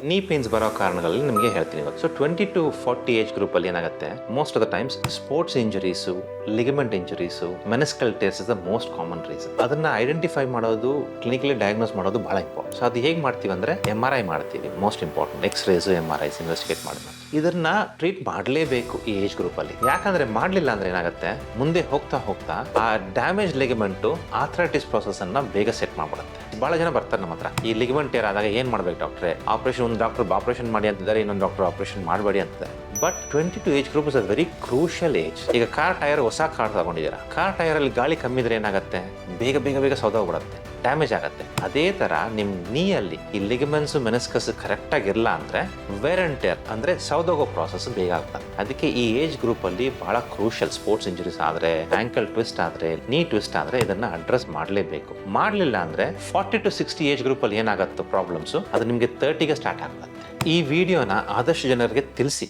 ನೀ ಪೇನ್ಸ್ ಬರೋ ಕಾರಣಗಳಲ್ಲಿ ನಿಮಗೆ ಹೇಳ್ತೀನಿ ಇವಾಗ. ಸೊ 20 to 40 ಏಜ್ ಗ್ರೂಪಲ್ಲಿ ಏನಾಗುತ್ತೆ, most of the times sports injuries, ligament injuries, meniscal tears is the most common reason. ಅದನ್ನ ಐಡೆಂಟಿಫೈ ಮಾಡೋದು, ಕ್ಲಿನಿಕಲಿ ಡಯಾಗ್ನೋಸ್ ಮಾಡೋದು ಬಹಳ ಇಂಪಾರ್ಟೆಂಟ್. ಸೊ ಅದು ಹೇಗೆ ಮಾಡ್ತೀವಿ ಅಂದ್ರೆ MRI ಮಾಡ್ತೀವಿ, most important. X-rays, MRIs investigate ಮಾಡಿ ಇದನ್ನ ಟ್ರೀಟ್ ಮಾಡಲೇಬೇಕು ಈ ಏಜ್ ಗ್ರೂಪಲ್ಲಿ. ಯಾಕಂದ್ರೆ ಮಾಡಲಿಲ್ಲ ಅಂದ್ರೆ ಏನಾಗುತ್ತೆ, ಮುಂದೆ ಹೋಗ್ತಾ ಹೋಗ್ತಾ ಆ ಡ್ಯಾಮೇಜ್ ಲಿಗಮೆಂಟು ಆಥ್ರೈಟಿಸ್ ಪ್ರೊಸೆಸ್ ಅನ್ನ ಬೇಗ ಸೆಟ್ ಮಾಡ್ಬಿಡುತ್ತೆ. ಬಹಳ ಜನ ಬರ್ತಾರೆ ನಮ್ಮ ಹತ್ರ, ಈ ಲಿಗಮೆಂಟ್ ಟೇರ್ ಆದಾಗ ಏನ್ ಮಾಡ್ಬೇಕು ಡಾಕ್ಟ್ರೆ, ಆಪರೇಷನ್, ಒಂದು ಡಾಕ್ಟರ್ ಆಪರೇಷನ್ ಮಾಡಿ ಅಂತಿದ್ದಾರೆ, ಇನ್ನೊಂದು ಡಾಕ್ಟರ್ ಆಪರೇಷನ್ ಮಾಡಬೇಡಿ ಅಂತಿದ್ದಾರೆ. But 22 age group is a very crucial age. ಈಗ ಕಾರ್ ಟೈರ್, ಹೊಸ ಕಾರ್ ತಗೊಂಡಿದ್ದೀರಾ, ಕಾರ್ ಟೈರ್ ಅಲ್ಲಿ ಗಾಳಿ ಕಮ್ಮಿ ಇದ್ರೆ ಏನಾಗುತ್ತೆ, ಬೇಗ ಬೇಗ ಬೇಗ ಸೌದೋಗ್ಬಿಡುತ್ತೆ, ಡ್ಯಾಮೇಜ್ ಆಗುತ್ತೆ. ಅದೇ ತರ ನಿಮ್ ನೀಯಲ್ಲಿ ಈ ಲಿಗಮೆಂಟ್ಸ್, ಮೆನಿಸ್ಕಸ್ ಕರೆಕ್ಟ್ ಆಗಿರಲ್ಲ ಅಂದ್ರೆ ವೇರ್ ಅಂಡ್ ಟೇರ್ ಅಂದ್ರೆ ಸೌದೋಗೋ ಪ್ರಾಸೆಸ್ ಬೇಗ ಆಗ್ತದೆ. ಅದಕ್ಕೆ ಈ ಏಜ್ ಗ್ರೂಪ್ ಅಲ್ಲಿ ಬಹಳ ಕ್ರೂಷಿಯಲ್. ಸ್ಪೋರ್ಟ್ಸ್ ಇಂಜುರೀಸ್ ಆದ್ರೆ, ಆಂಕಲ್ ಟ್ವಿಸ್ಟ್ ಆದ್ರೆ, ನೀ ಟ್ವಿಸ್ಟ್ ಆದ್ರೆ ಇದನ್ನ ಅಡ್ರೆಸ್ ಮಾಡಲೇಬೇಕು. ಮಾಡಲಿಲ್ಲ ಅಂದ್ರೆ 40 to 60 ಏಜ್ ಗ್ರೂಪ್ ಅಲ್ಲಿ ಏನಾಗುತ್ತೆ ಪ್ರಾಬ್ಲಮ್ಸ್, ಅದು ನಿಮ್ಗೆ 30ಗೆ ಸ್ಟಾರ್ಟ್ ಆಗುತ್ತೆ. ಈ ವಿಡಿಯೋನ ಆದಷ್ಟು ಜನರಿಗೆ ತಿಳಿಸಿ.